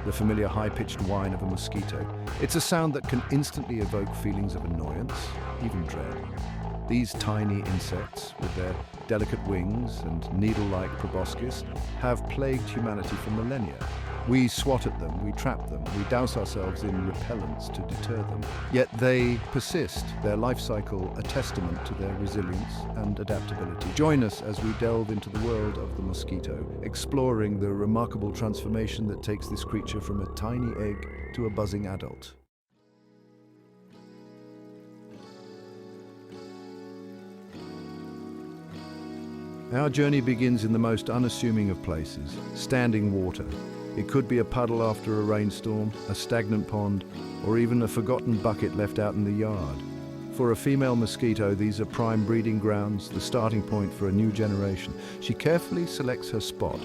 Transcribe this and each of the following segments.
the familiar high-pitched whine of a mosquito. It's a sound that can instantly evoke feelings of annoyance, even dread. These tiny insects, with their delicate wings and needle-like proboscis, have plagued humanity for millennia. We swat at them, we trap them, we douse ourselves in repellents to deter them. Yet they persist, their life cycle a testament to their resilience and adaptability. Join us as we delve into the world of the mosquito, exploring the remarkable transformation that takes this creature from a tiny egg to a buzzing adult. Our journey begins in the most unassuming of places, standing water. It could be a puddle after a rainstorm, a stagnant pond, or even a forgotten bucket left out in the yard. For a female mosquito, these are prime breeding grounds, the starting point for a new generation. She carefully selects her spot,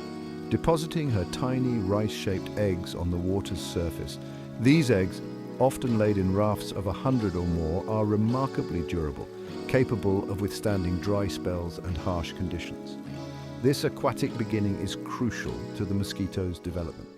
depositing her tiny rice-shaped eggs on the water's surface. These eggs, often laid in rafts of 100 or more, are remarkably durable, capable of withstanding dry spells and harsh conditions. This aquatic beginning is crucial to the mosquito's development.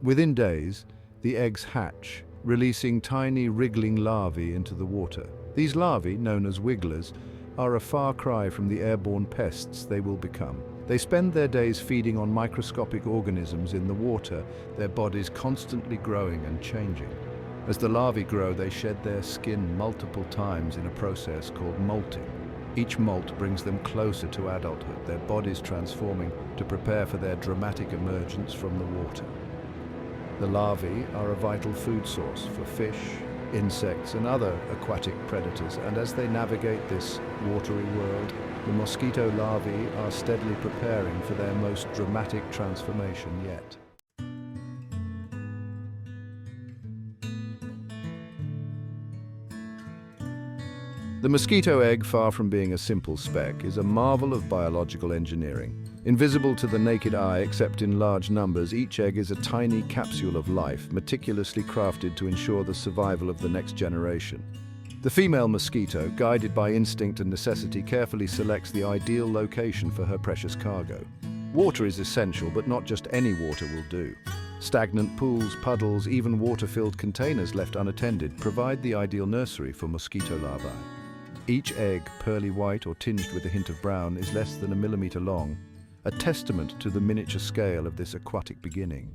Within days, the eggs hatch, releasing tiny wriggling larvae into the water. These larvae, known as wigglers, are a far cry from the airborne pests they will become. They spend their days feeding on microscopic organisms in the water, their bodies constantly growing and changing. As the larvae grow, they shed their skin multiple times in a process called molting. Each molt brings them closer to adulthood, their bodies transforming to prepare for their dramatic emergence from the water. The larvae are a vital food source for fish, insects, and other aquatic predators, and as they navigate this watery world, the mosquito larvae are steadily preparing for their most dramatic transformation yet. The mosquito egg, far from being a simple speck, is a marvel of biological engineering. Invisible to the naked eye except in large numbers, each egg is a tiny capsule of life, meticulously crafted to ensure the survival of the next generation. The female mosquito, guided by instinct and necessity, carefully selects the ideal location for her precious cargo. Water is essential, but not just any water will do. Stagnant pools, puddles, even water-filled containers left unattended provide the ideal nursery for mosquito larvae. Each egg, pearly white or tinged with a hint of brown, is less than a millimeter long, a testament to the miniature scale of this aquatic beginning.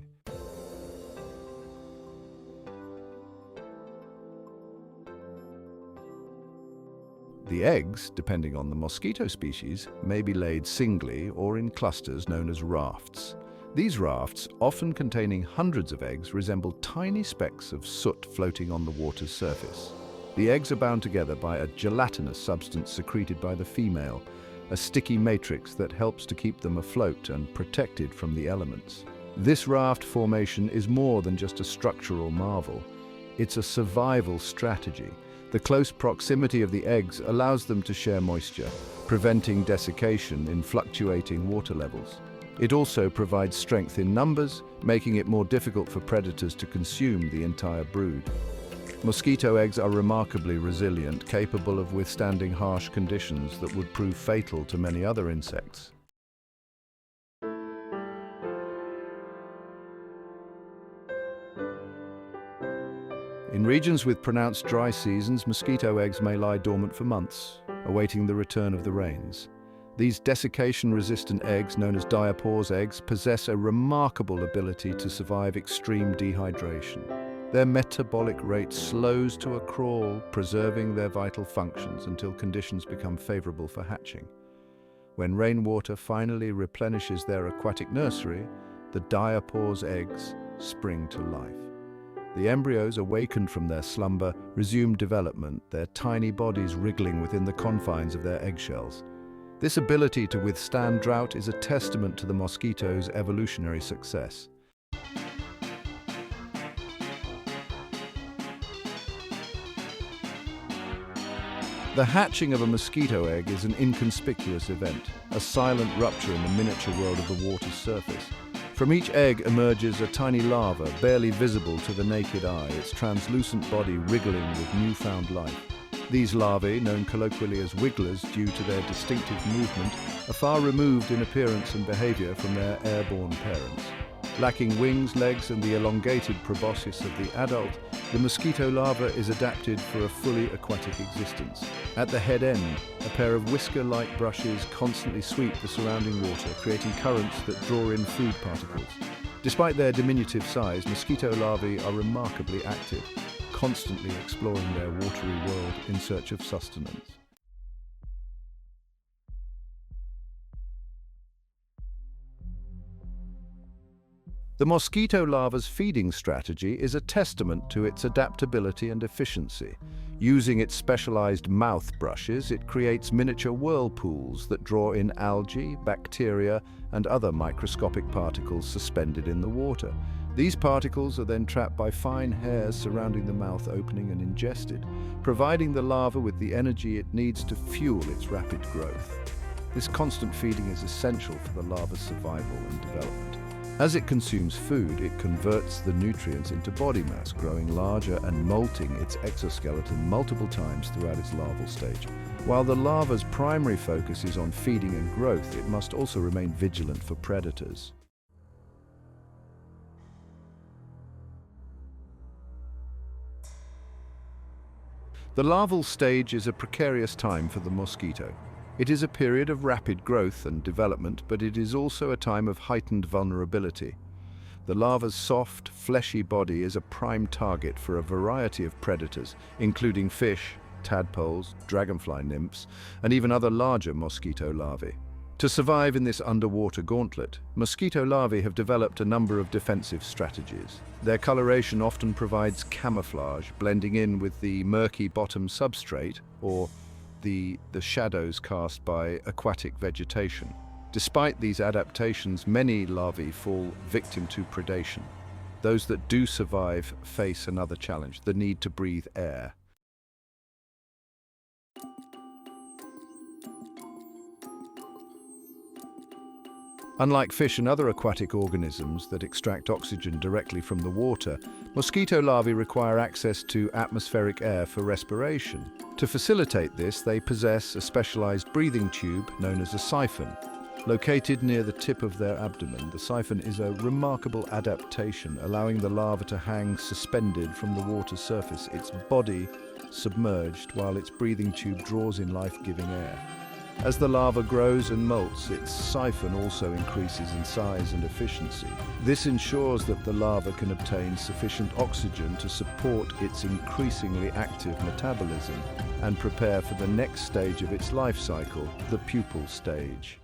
The eggs, depending on the mosquito species, may be laid singly or in clusters known as rafts. These rafts, often containing hundreds of eggs, resemble tiny specks of soot floating on the water's surface. The eggs are bound together by a gelatinous substance secreted by the female, a sticky matrix that helps to keep them afloat and protected from the elements. This raft formation is more than just a structural marvel. It's a survival strategy. The close proximity of the eggs allows them to share moisture, preventing desiccation in fluctuating water levels. It also provides strength in numbers, making it more difficult for predators to consume the entire brood. Mosquito eggs are remarkably resilient, capable of withstanding harsh conditions that would prove fatal to many other insects. In regions with pronounced dry seasons, mosquito eggs may lie dormant for months, awaiting the return of the rains. These desiccation-resistant eggs, known as diapause eggs, possess a remarkable ability to survive extreme dehydration. Their metabolic rate slows to a crawl, preserving their vital functions until conditions become favorable for hatching. When rainwater finally replenishes their aquatic nursery, the diapause eggs spring to life. The embryos, awakened from their slumber, resume development, their tiny bodies wriggling within the confines of their eggshells. This ability to withstand drought is a testament to the mosquito's evolutionary success. The hatching of a mosquito egg is an inconspicuous event, a silent rupture in the miniature world of the water's surface. From each egg emerges a tiny larva, barely visible to the naked eye, its translucent body wriggling with newfound life. These larvae, known colloquially as wigglers due to their distinctive movement, are far removed in appearance and behavior from their airborne parents. Lacking wings, legs, and the elongated proboscis of the adult, the mosquito larva is adapted for a fully aquatic existence. At the head end, a pair of whisker-like brushes constantly sweep the surrounding water, creating currents that draw in food particles. Despite their diminutive size, mosquito larvae are remarkably active, constantly exploring their watery world in search of sustenance. The mosquito larva's feeding strategy is a testament to its adaptability and efficiency. Using its specialized mouth brushes, it creates miniature whirlpools that draw in algae, bacteria, and other microscopic particles suspended in the water. These particles are then trapped by fine hairs surrounding the mouth opening and ingested, providing the larva with the energy it needs to fuel its rapid growth. This constant feeding is essential for the larva's survival and development. As it consumes food, it converts the nutrients into body mass, growing larger and molting its exoskeleton multiple times throughout its larval stage. While the larva's primary focus is on feeding and growth, it must also remain vigilant for predators. The larval stage is a precarious time for the mosquito. It is a period of rapid growth and development, but it is also a time of heightened vulnerability. The larva's soft, fleshy body is a prime target for a variety of predators, including fish, tadpoles, dragonfly nymphs, and even other larger mosquito larvae. To survive in this underwater gauntlet, mosquito larvae have developed a number of defensive strategies. Their coloration often provides camouflage, blending in with the murky bottom substrate, or the shadows cast by aquatic vegetation. Despite these adaptations, many larvae fall victim to predation. Those that do survive face another challenge: the need to breathe air. Unlike fish and other aquatic organisms that extract oxygen directly from the water, mosquito larvae require access to atmospheric air for respiration. To facilitate this, they possess a specialized breathing tube known as a siphon. Located near the tip of their abdomen, the siphon is a remarkable adaptation, allowing the larva to hang suspended from the water's surface, its body submerged while its breathing tube draws in life-giving air. As the larva grows and molts, its siphon also increases in size and efficiency. This ensures that the larva can obtain sufficient oxygen to support its increasingly active metabolism and prepare for the next stage of its life cycle, the pupal stage.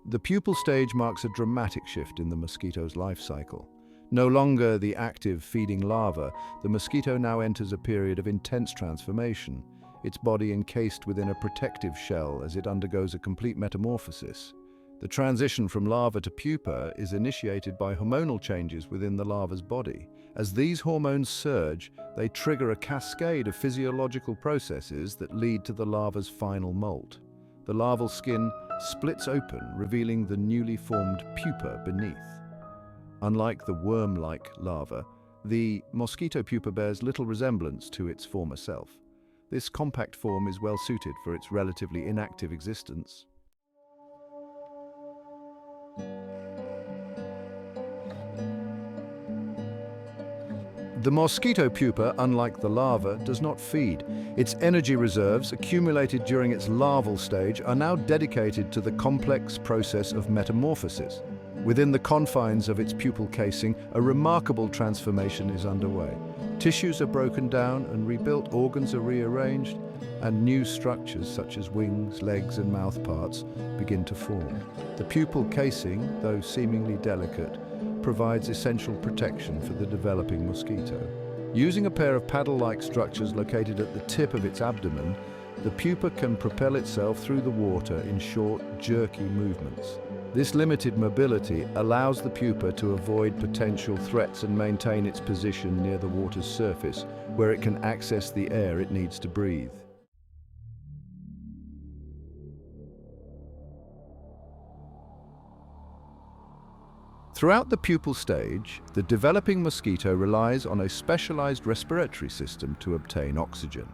The pupal stage marks a dramatic shift in the mosquito's life cycle. No longer the active feeding larva, the mosquito now enters a period of intense transformation, its body encased within a protective shell as it undergoes a complete metamorphosis. The transition from larva to pupa is initiated by hormonal changes within the larva's body. As these hormones surge, they trigger a cascade of physiological processes that lead to the larva's final molt. The larval skin splits open, revealing the newly formed pupa beneath. Unlike the worm-like larva, the mosquito pupa bears little resemblance to its former self. This compact form is well suited for its relatively inactive existence. The mosquito pupa, unlike the larva, does not feed. Its energy reserves, accumulated during its larval stage, are now dedicated to the complex process of metamorphosis. Within the confines of its pupal casing, a remarkable transformation is underway. Tissues are broken down and rebuilt, organs are rearranged, and new structures such as wings, legs, and mouth parts begin to form. The pupal casing, though seemingly delicate, provides essential protection for the developing mosquito. Using a pair of paddle-like structures located at the tip of its abdomen, the pupa can propel itself through the water in short, jerky movements. This limited mobility allows the pupa to avoid potential threats and maintain its position near the water's surface, where it can access the air it needs to breathe. Throughout the pupal stage, the developing mosquito relies on a specialized respiratory system to obtain oxygen.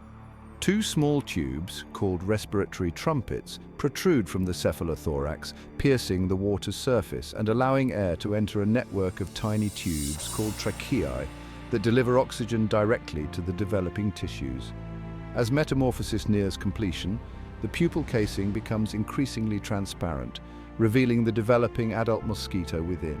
Two small tubes, called respiratory trumpets, protrude from the cephalothorax, piercing the water's surface and allowing air to enter a network of tiny tubes called tracheae that deliver oxygen directly to the developing tissues. As metamorphosis nears completion, the pupal casing becomes increasingly transparent, revealing the developing adult mosquito within.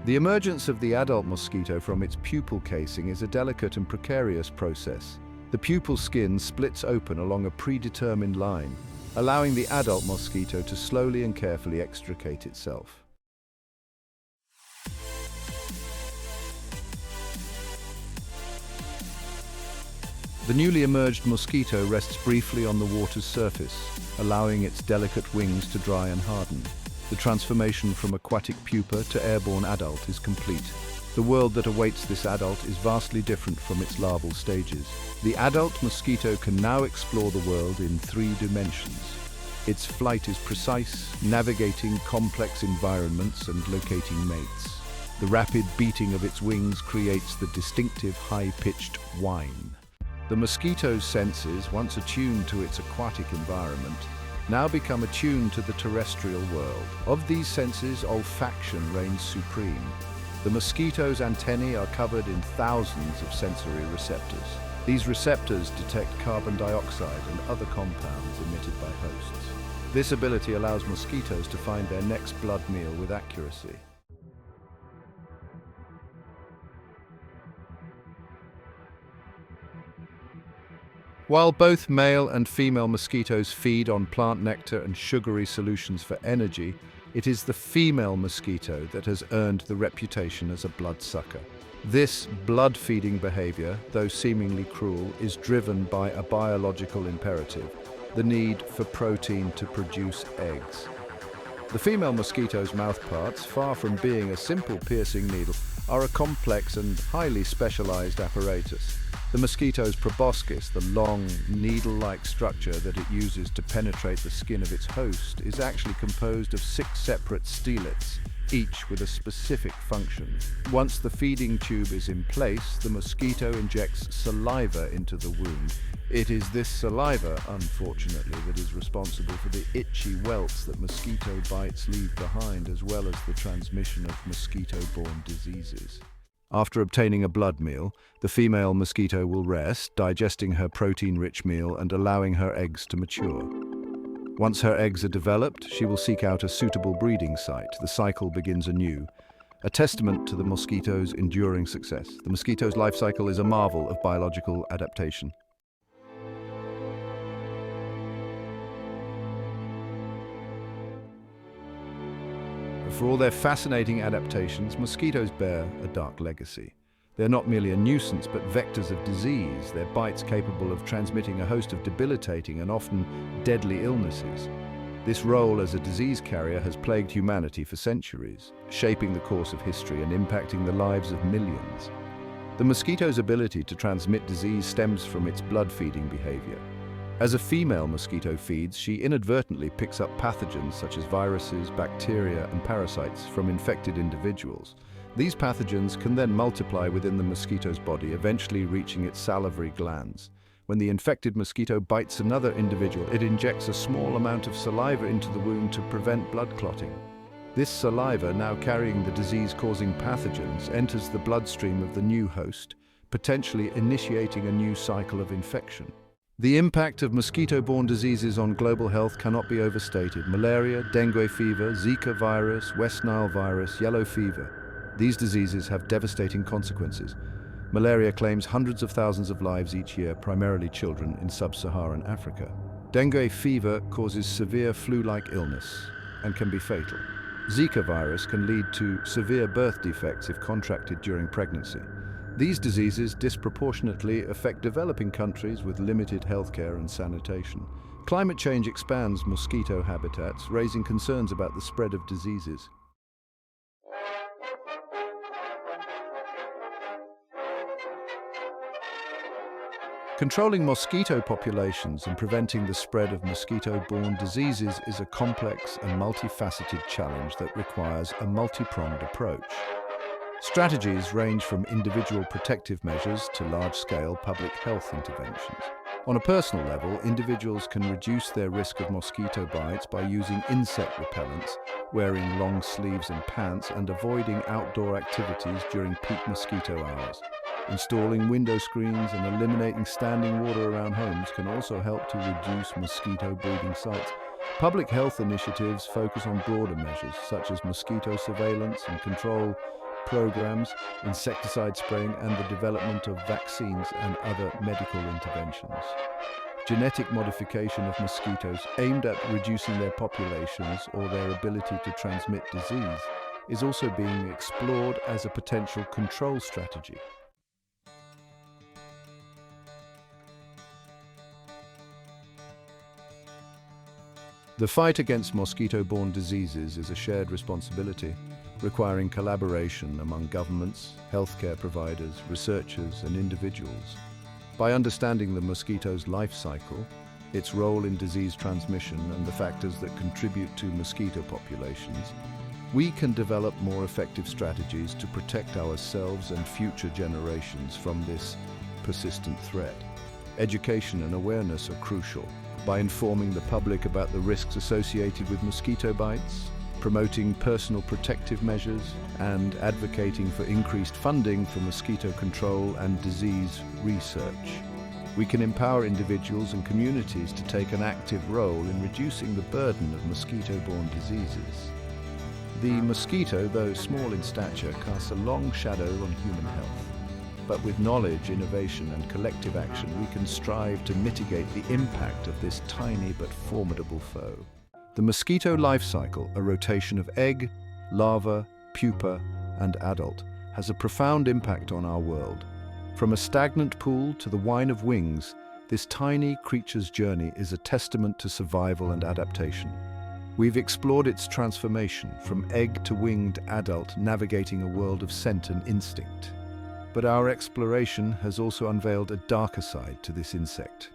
The emergence of the adult mosquito from its pupal casing is a delicate and precarious process. The pupal skin splits open along a predetermined line, allowing the adult mosquito to slowly and carefully extricate itself. The newly emerged mosquito rests briefly on the water's surface, allowing its delicate wings to dry and harden. The transformation from aquatic pupa to airborne adult is complete. The world that awaits this adult is vastly different from its larval stages. The adult mosquito can now explore the world in 3 dimensions. Its flight is precise, navigating complex environments and locating mates. The rapid beating of its wings creates the distinctive high-pitched whine. The mosquito's senses, once attuned to its aquatic environment, now become attuned to the terrestrial world. Of these senses, olfaction reigns supreme. The mosquito's antennae are covered in thousands of sensory receptors. These receptors detect carbon dioxide and other compounds emitted by hosts. This ability allows mosquitoes to find their next blood meal with accuracy. While both male and female mosquitoes feed on plant nectar and sugary solutions for energy, it is the female mosquito that has earned the reputation as a bloodsucker. This blood-feeding behavior, though seemingly cruel, is driven by a biological imperative, the need for protein to produce eggs. The female mosquito's mouthparts, far from being a simple piercing needle, are a complex and highly specialized apparatus. The mosquito's proboscis, the long, needle-like structure that it uses to penetrate the skin of its host, is actually composed of 6 separate stelets, each with a specific function. Once the feeding tube is in place, the mosquito injects saliva into the wound. It is this saliva, unfortunately, that is responsible for the itchy welts that mosquito bites leave behind, as well as the transmission of mosquito-borne diseases. After obtaining a blood meal, the female mosquito will rest, digesting her protein-rich meal and allowing her eggs to mature. Once her eggs are developed, she will seek out a suitable breeding site. The cycle begins anew, a testament to the mosquito's enduring success. The mosquito's life cycle is a marvel of biological adaptation. For all their fascinating adaptations, mosquitoes bear a dark legacy. They're not merely a nuisance, but vectors of disease, their bites capable of transmitting a host of debilitating and often deadly illnesses. This role as a disease carrier has plagued humanity for centuries, shaping the course of history and impacting the lives of millions. The mosquito's ability to transmit disease stems from its blood-feeding behavior. As a female mosquito feeds, she inadvertently picks up pathogens such as viruses, bacteria, and parasites from infected individuals. These pathogens can then multiply within the mosquito's body, eventually reaching its salivary glands. When the infected mosquito bites another individual, it injects a small amount of saliva into the wound to prevent blood clotting. This saliva, now carrying the disease-causing pathogens, enters the bloodstream of the new host, potentially initiating a new cycle of infection. The impact of mosquito-borne diseases on global health cannot be overstated. Malaria, dengue fever, Zika virus, West Nile virus, yellow fever. These diseases have devastating consequences. Malaria claims hundreds of thousands of lives each year, primarily children in sub-Saharan Africa. Dengue fever causes severe flu-like illness and can be fatal. Zika virus can lead to severe birth defects if contracted during pregnancy. These diseases disproportionately affect developing countries with limited healthcare and sanitation. Climate change expands mosquito habitats, raising concerns about the spread of diseases. Controlling mosquito populations and preventing the spread of mosquito-borne diseases is a complex and multifaceted challenge that requires a multi-pronged approach. Strategies range from individual protective measures to large-scale public health interventions. On a personal level, individuals can reduce their risk of mosquito bites by using insect repellents, wearing long sleeves and pants, and avoiding outdoor activities during peak mosquito hours. Installing window screens and eliminating standing water around homes can also help to reduce mosquito breeding sites. Public health initiatives focus on broader measures such as mosquito surveillance and control programs, insecticide spraying, and the development of vaccines and other medical interventions. Genetic modification of mosquitoes aimed at reducing their populations or their ability to transmit disease is also being explored as a potential control strategy. The fight against mosquito-borne diseases is a shared responsibility, requiring collaboration among governments, healthcare providers, researchers, and individuals. By understanding the mosquito's life cycle, its role in disease transmission, and the factors that contribute to mosquito populations, we can develop more effective strategies to protect ourselves and future generations from this persistent threat. Education and awareness are crucial. By informing the public about the risks associated with mosquito bites, promoting personal protective measures, and advocating for increased funding for mosquito control and disease research, we can empower individuals and communities to take an active role in reducing the burden of mosquito-borne diseases. The mosquito, though small in stature, casts a long shadow on human health. But with knowledge, innovation, and collective action, we can strive to mitigate the impact of this tiny but formidable foe. The mosquito life cycle, a rotation of egg, larva, pupa, and adult, has a profound impact on our world. From a stagnant pool to the whine of wings, this tiny creature's journey is a testament to survival and adaptation. We've explored its transformation from egg to winged adult, navigating a world of scent and instinct. But our exploration has also unveiled a darker side to this insect.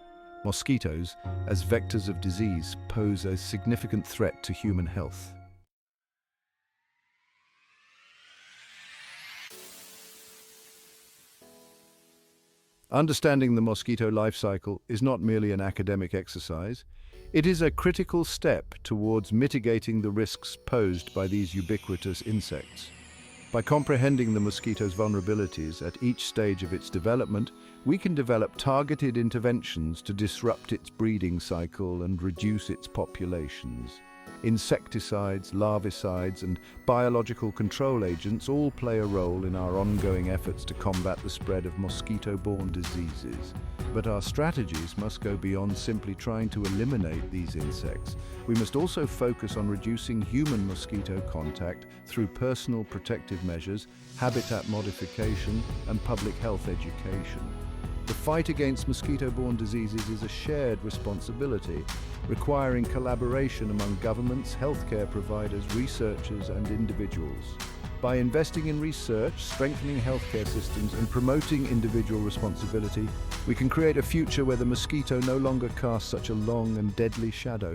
Mosquitoes, as vectors of disease, pose a significant threat to human health. Understanding the mosquito life cycle is not merely an academic exercise. It is a critical step towards mitigating the risks posed by these ubiquitous insects. By comprehending the mosquito's vulnerabilities at each stage of its development, we can develop targeted interventions to disrupt its breeding cycle and reduce its populations. Insecticides, larvicides, and biological control agents all play a role in our ongoing efforts to combat the spread of mosquito-borne diseases. But our strategies must go beyond simply trying to eliminate these insects. We must also focus on reducing human mosquito contact through personal protective measures, habitat modification, and public health education. The fight against mosquito-borne diseases is a shared responsibility, requiring collaboration among governments, healthcare providers, researchers, and individuals. By investing in research, strengthening healthcare systems, and promoting individual responsibility, we can create a future where the mosquito no longer casts such a long and deadly shadow.